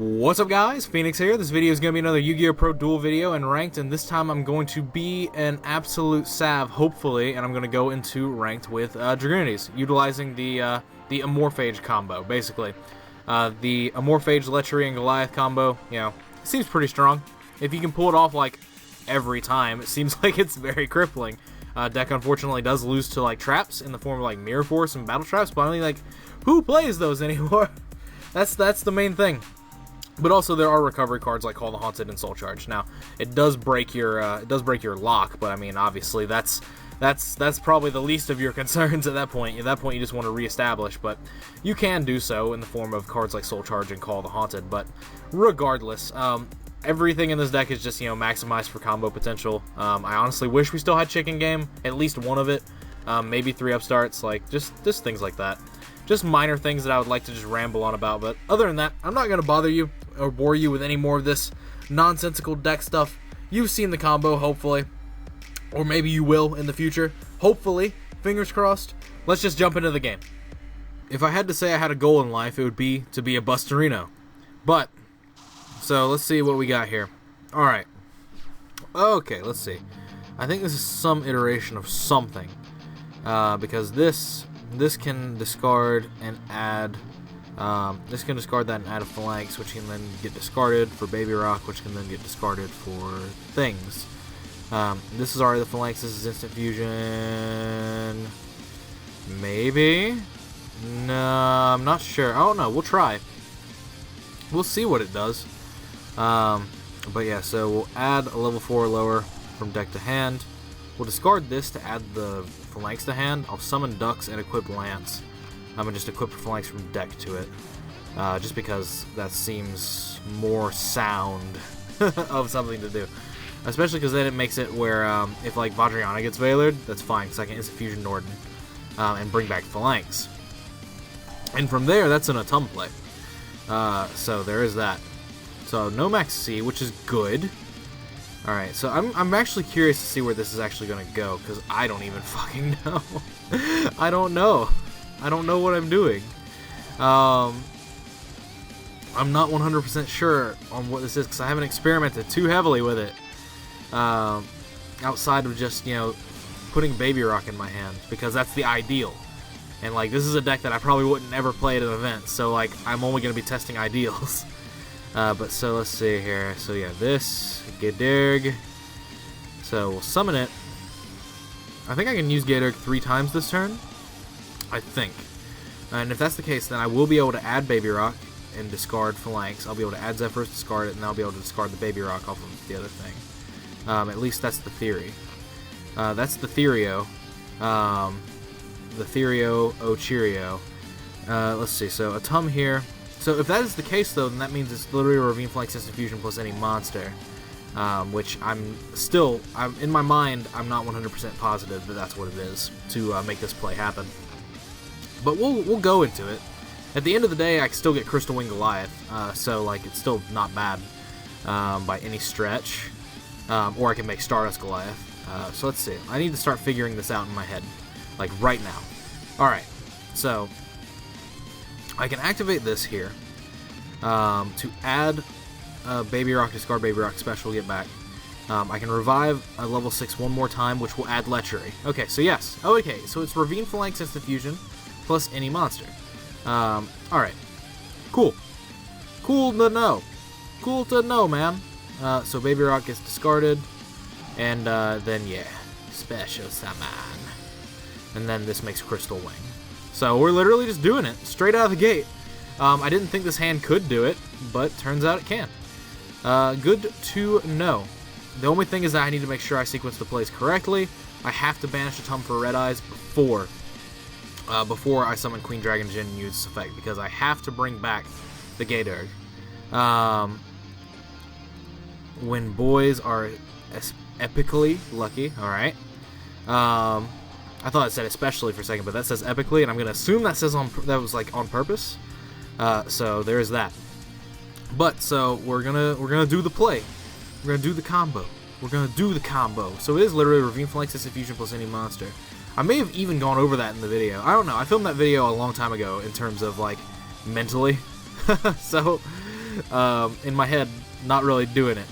What's up guys, Phoenix here. This video is going to be another YGOpro duel video and ranked, and this time I'm going to be an absolute sav, hopefully, and I'm going to go into ranked with Dragunitys, utilizing the Amorphage combo, basically. The Amorphage, Lechery, and Goliath combo, you know, seems pretty strong. If you can pull it off, like, every time, it seems like it's very crippling. Deck unfortunately does lose to, like, traps in the form of, like, Mirror Force and Battle Traps, but I mean, like, who plays those anymore? That's the main thing. But also there are recovery cards like Call the Haunted and Soul Charge. Now it does break your lock, but I mean obviously that's probably the least of your concerns at that point. At that point you just want to reestablish, but you can do so in the form of cards like Soul Charge and Call the Haunted. But regardless, everything in this deck is just, you know, maximized for combo potential. I honestly wish we still had Chicken Game, at least one of it, maybe 3 upstarts, like just things like that. Just minor things that I would like to just ramble on about, but other than that, I'm not going to bother you or bore you with any more of this nonsensical deck stuff. You've seen the combo, hopefully, or maybe you will in the future. Hopefully, fingers crossed. Let's just jump into the game. If I had to say I had a goal in life, it would be to be a Bustarino. But, so let's see what we got here. Alright. Okay, let's see. I think this is some iteration of something, because this can discard and add, this can discard that and add a Phalanx, which can then get discarded for Baby Rock, which can then get discarded for things. This is already the Phalanx, this is Instant Fusion, maybe? No, I'm not sure. I don't know, we'll try. We'll see what it does. But yeah, so we'll add a level 4 or lower from deck to hand. We'll discard this to add the Phalanx to hand. I'll summon Ducks and equip Lance. I'm going to just equip Phalanx from deck to it. Just because that seems more sound of something to do. Especially because then it makes it where if like Vajrayana gets Veilered, that's fine, because I can Instant Fusion Norden and bring back Phalanx. And from there, that's an Atum play. So there is that. So no Max C, which is good. Alright, so I'm actually curious to see where this is actually going to go, because I don't even fucking know. I don't know. I don't know what I'm doing. I'm not 100% sure on what this is, because I haven't experimented too heavily with it. Outside of just, you know, putting Baby Rock in my hand, because that's the ideal. And, like, this is a deck that I probably wouldn't ever play at an event, so, like, I'm only going to be testing ideals. But so let's see here. So yeah, this Gederg. So we'll summon it. I think I can use Gederg 3 times this turn. I think. And if that's the case, then I will be able to add Baby Rock and discard Phalanx. I'll be able to add Zephyrs, discard it, and I'll be able to discard the Baby Rock off of the other thing. At least that's the theory. That's the Therio. The Therio Cheerio. Let's see. So Atum here. So if that is the case, though, then that means it's literally a Ravine Phalanx Instant Fusion plus any monster, which I'm in my mind, I'm not 100% positive that that's what it is to make this play happen. But we'll go into it. At the end of the day, I can still get Crystal Wing Goliath, so like it's still not bad by any stretch, or I can make Stardust Goliath. So let's see. I need to start figuring this out in my head, like right now. All right, so I can activate this here to add Baby Rock, discard Baby Rock, special, get back. I can revive a level 6 one more time, which will add Lechery. Okay, so yes. Oh, okay, so it's Ravine Phalanx Instant Fusion plus any monster. Alright. Cool. Cool to know. Cool to know, man. So Baby Rock gets discarded. And then, yeah, special summon. And then this makes Crystal Wing. So we're literally just doing it straight out of the gate. I didn't think this hand could do it, but turns out it can. Good to know. The only thing is that I need to make sure I sequence the plays correctly. I have to banish a Tum for Red Eyes before I summon Queen Dragon Jin and use this effect, because I have to bring back the Gederg. When boys are epically lucky, alright. I thought it said especially for a second, but that says epically, and I'm gonna assume that says that was like on purpose. So there is that. But so we're gonna do the play. We're gonna do the combo. We're gonna do the combo. So it is literally Ravine Phalanx Instant Fusion plus any monster. I may have even gone over that in the video. I don't know. I filmed that video a long time ago in terms of like mentally. So in my head, not really doing it.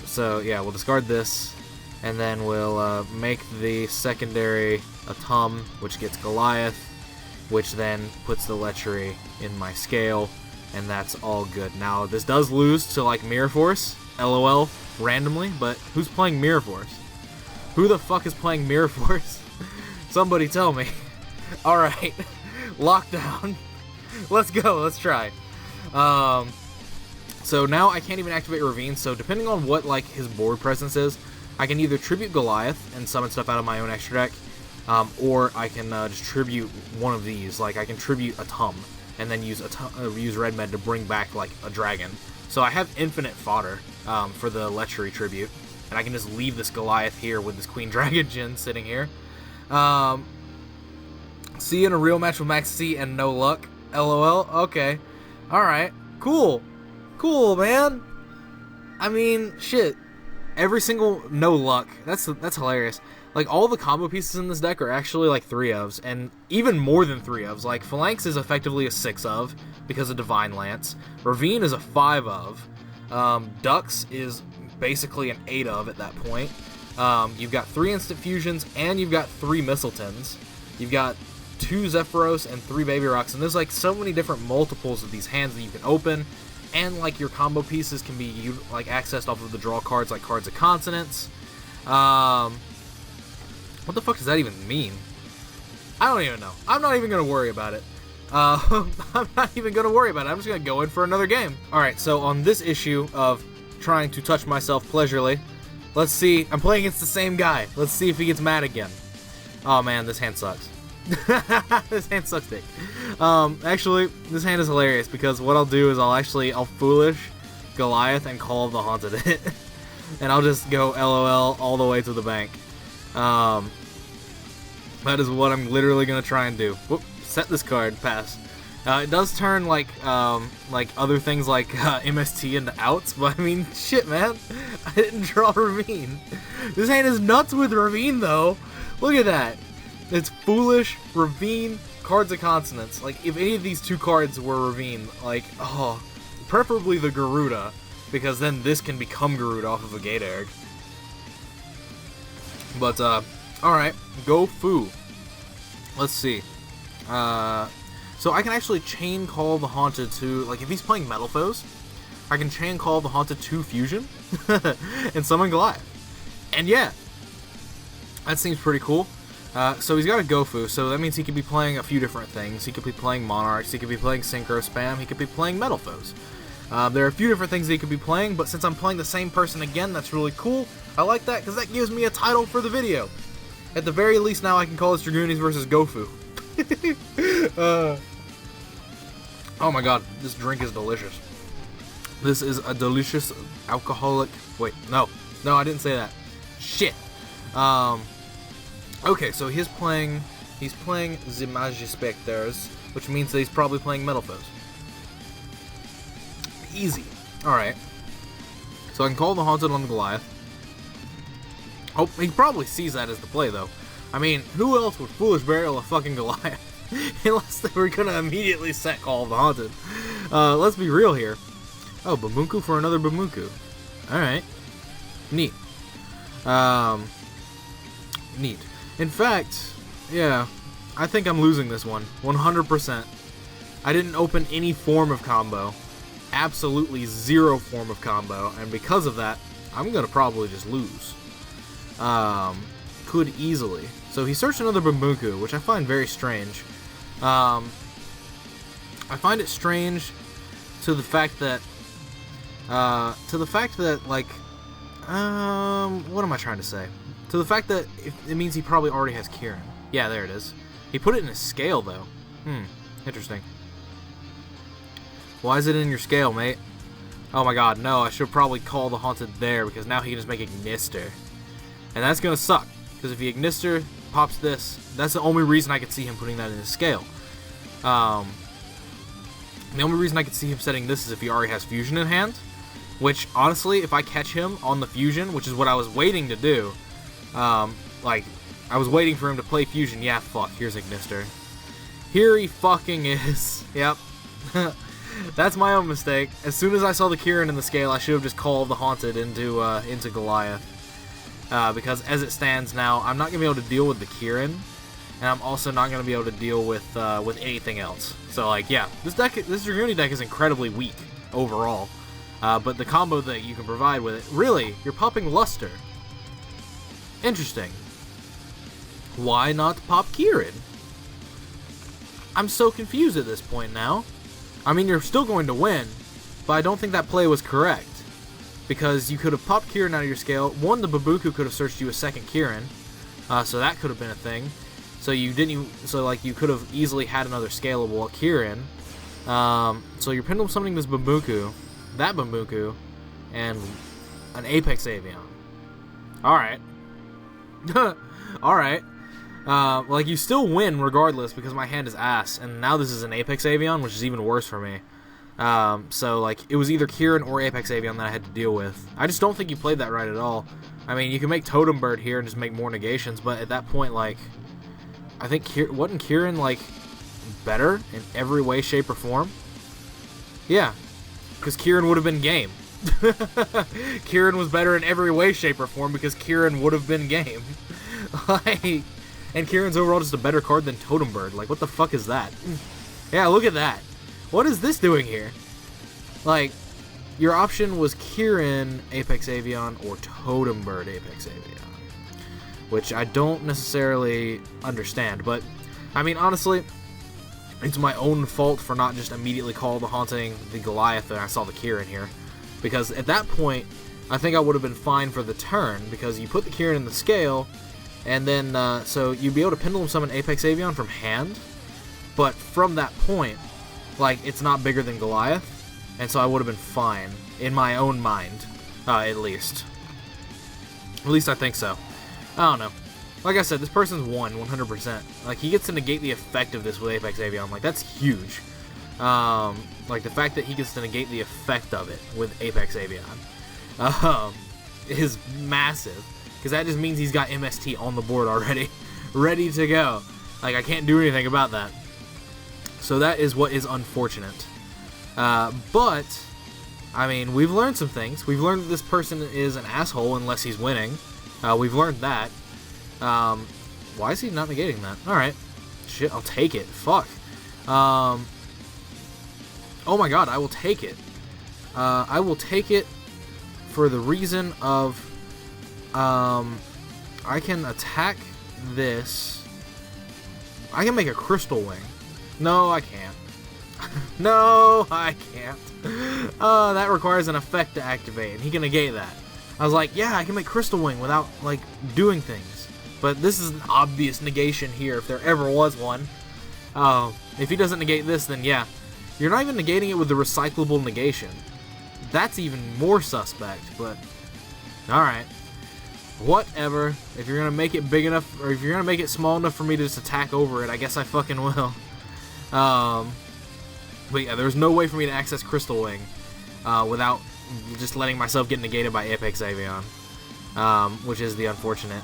So yeah, we'll discard this, and then we'll make the secondary a Tum, which gets Goliath, which then puts the Lechery in my scale, and that's all good. Now, this does lose to, like, Mirror Force, LOL, randomly, but who's playing Mirror Force? Who the fuck is playing Mirror Force? Somebody tell me. Alright, lockdown. Let's go, let's try. So now I can't even activate Ravine, so depending on what, like, his board presence is, I can either tribute Goliath and summon stuff out of my own extra deck, or I can just tribute one of these. Like, I can tribute a Tum, and then use Red Med to bring back, like, a dragon. So I have infinite fodder for the Lechery tribute, and I can just leave this Goliath here with this Queen Dragon Djinn sitting here. See you in a real match with Max C and no luck. LOL. Okay. Alright. Cool. Cool, man. I mean, shit. Every single no luck. That's hilarious. Like, all the combo pieces in this deck are actually, like, 3-ofs, and even more than 3-ofs. Like, Phalanx is effectively a 6-of because of Divine Lance. Ravine is a 5-of. Dux is basically an 8-of at that point. You've got 3 Instant Fusions, and you've got 3 Mistletones. You've got 2 Zephyros and 3 Baby Rocks, and there's, like, so many different multiples of these hands that you can open, and, like, your combo pieces can be, like, accessed off of the draw cards, like Cards of Consonance. What the fuck does that even mean? I don't even know. I'm not even going to worry about it. I'm not even going to worry about it. I'm just going to go in for another game. Alright, so on this issue of trying to touch myself pleasurely, let's see. I'm playing against the same guy. Let's see if he gets mad again. Oh man, this hand sucks. This hand sucks dick. Actually, this hand is hilarious because what I'll do is I'll Foolish Goliath and Call of the Haunted it. And I'll just go LOL all the way to the bank. That is what I'm literally gonna try and do. Whoop, set this card, pass. It does turn like other things like MST into outs, but I mean, shit, man, I didn't draw Ravine. This hand is nuts with Ravine, though. Look at that. It's Foolish, Ravine, Cards of Consonance. Like, if any of these 2 cards were Ravine, like, oh, preferably the Garuda, because then this can become Garuda off of a Gate Egg. But, alright, go Foo. Let's see. So I can actually chain Call the Haunted to, like, if he's playing Metalfoes, I can chain Call the Haunted to Fusion and summon Goliath. And yeah, that seems pretty cool. So he's got a Gofu, so that means he could be playing a few different things. He could be playing Monarchs, he could be playing Synchro Spam, he could be playing Metalfoes. There are a few different things he could be playing, but since I'm playing the same person again, that's really cool. I like that, because that gives me a title for the video. At the very least, now I can call this Dragunitys versus Gofu. Oh my god, this drink is delicious. This is a delicious alcoholic... Wait, no, I didn't say that. Shit. Okay, so he's playing the Magispecters, which means that he's probably playing Metalfoes. Easy. Alright. So I can call the Haunted on the Goliath. Oh, he probably sees that as the play, though. I mean, who else would Foolish Burial a fucking Goliath? Unless they were gonna immediately set Call of the Haunted. Let's be real here. Oh, Bamunku for another Bamunku. Alright. Neat. Neat. In fact, yeah, I think I'm losing this one. 100%. I didn't open any form of combo. Absolutely 0 form of combo. And because of that, I'm gonna probably just lose. Could easily. So he searched another Bamunku, which I find very strange. I find it strange to the fact that, like, what am I trying to say? To the fact that it means he probably already has Kieran. Yeah, there it is. He put it in his scale, though. Interesting. Why is it in your scale, mate? Oh my god, no, I should probably call the Haunted there, because now he can just make Ignister. And that's gonna suck, because if he Ignister pops this, that's the only reason I could see him putting that in his scale. The only reason I could see him setting this is if he already has Fusion in hand, which, honestly, if I catch him on the Fusion, which is what I was waiting to do, like, I was waiting for him to play Fusion. Yeah, fuck, here's Ignister. Here he fucking is. Yep. That's my own mistake. As soon as I saw the Kieran in the scale, I should have just called the Haunted into Goliath. Because as it stands now, I'm not going to be able to deal with the Kieran, and I'm also not going to be able to deal with anything else. So, like, yeah, this Dragunity deck is incredibly weak overall. But the combo that you can provide with it, really, you're popping Luster. Interesting. Why not pop Kieran? I'm so confused at this point now. I mean, you're still going to win, but I don't think that play was correct. Because you could have popped Kieran out of your scale. One, the Babuku could have searched you a second Kieran, so that could have been a thing. So you could have easily had another scalable Kieran. So you're Pendulum summoning this Babuku, that Babuku, and an Apex Avion. Alright. Alright. Like, you still win regardless because my hand is ass, and now this is an Apex Avion, which is even worse for me. So, like, it was either Kieran or Apex Avion that I had to deal with. I just don't think you played that right at all. I mean, you can make Totem Bird here and just make more negations, but at that point, like, I think wasn't Kieran, like, better in every way, shape, or form? Yeah, because Kieran would have been game. Kieran was better in every way, shape, or form because Kieran would have been game. Like, and Kieran's overall just a better card than Totem Bird. Like, what the fuck is that? Yeah, look at that. What is this doing here? Like, your option was Kieran, Apex Avion, or Totem Bird, Apex Avion. Which I don't necessarily understand, but, I mean, honestly, it's my own fault for not just immediately call the Haunting the Goliath and I saw the Kieran here. Because at that point, I think I would have been fine for the turn, because you put the Kieran in the scale, and then, so you'd be able to Pendulum summon Apex Avion from hand, but from that point, like, it's not bigger than Goliath, and so I would have been fine, in my own mind, at least. At least I think so. I don't know. Like I said, this person's won 100%. Like, he gets to negate the effect of this with Apex Avion. Like, that's huge. Like, the fact that he gets to negate the effect of it with Apex Avion is massive. Because that just means he's got MST on the board already. Ready to go. Like, I can't do anything about that. So that is what is unfortunate. But, I mean, we've learned some things. We've learned that this person is an asshole unless he's winning. We've learned that. Why is he not negating that? Alright. Shit, I'll take it. Fuck. Oh my god, I will take it. I will take it for the reason of, I can attack this. I can make a Crystal Wing. No, I can't. No, I can't. That requires an effect to activate, and he can negate that. I was like, yeah, I can make Crystal Wing without, like, doing things. But this is an obvious negation here, if there ever was one. If he doesn't negate this, then yeah. You're not even negating it with the recyclable negation. That's even more suspect, but alright. Whatever. If you're gonna make it big enough, or if you're gonna make it small enough for me to just attack over it, I guess I fucking will. But yeah, there's no way for me to access Crystal Wing without just letting myself get negated by Apex Avion, which is the unfortunate.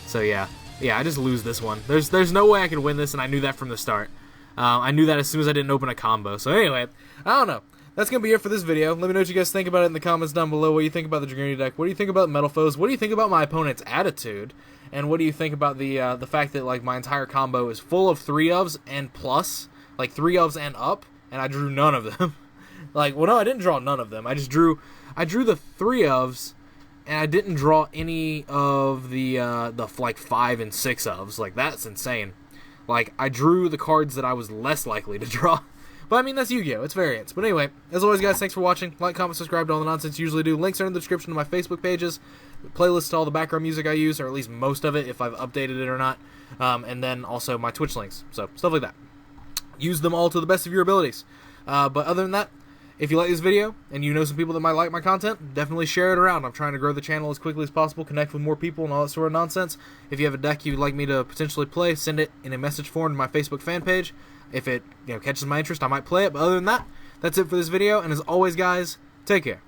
So yeah, I just lose this one. There's no way I could win this, and I knew that from the start. I knew that as soon as I didn't open a combo. So anyway, I don't know. That's going to be it for this video. Let me know what you guys think about it in the comments down below. What do you think about the Dragunity deck? What do you think about Metalfoes? What do you think about my opponent's attitude? And what do you think about the fact that, like, my entire combo is full of 3-ofs and plus, like 3-ofs and up, and I drew none of them. Like, well, no, I didn't draw none of them. I drew the 3-ofs, and I didn't draw any of the like 5 and 6-ofs. Like, that's insane. Like, I drew the cards that I was less likely to draw. But, I mean, that's Yu-Gi-Oh! It's variance. But anyway, as always, guys, thanks for watching. Like, comment, subscribe to all the nonsense you usually do. Links are in the description to my Facebook pages. Playlists to all the background music I use, or at least most of it, if I've updated it or not. And then also my Twitch links. So, stuff like that. Use them all to the best of your abilities. But other than that, if you like this video, and you know some people that might like my content, definitely share it around. I'm trying to grow the channel as quickly as possible, connect with more people, and all that sort of nonsense. If you have a deck you'd like me to potentially play, send it in a message form to my Facebook fan page. If it catches my interest, I might play it. But other than that, that's it for this video. And as always, guys, take care.